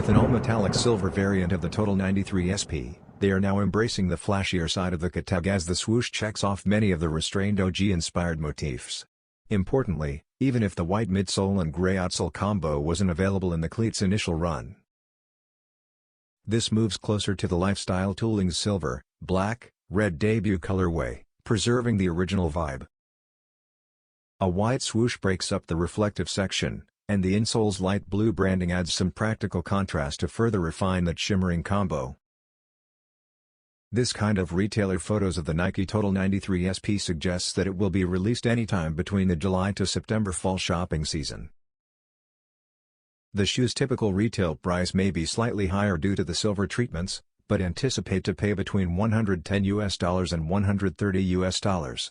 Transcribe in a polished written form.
With an all-metallic silver variant of the Total 93 SP, they are now embracing the flashier side of the cataog as the Swoosh checks off many of the restrained OG-inspired motifs. Importantly, even if the white midsole and grey outsole combo wasn't available in the cleat's initial run. This moves closer to the lifestyle tooling's silver, black, red debut colorway, preserving the original vibe. A white swoosh breaks up the reflective section, and the insole's light blue branding adds some practical contrast to further refine that shimmering combo. This kind of retailer photos of the Nike Total 93 SP suggests that it will be released anytime between the July to September fall shopping season. The shoe's typical retail price may be slightly higher due to the silver treatments, but anticipate to pay between $110 and $130.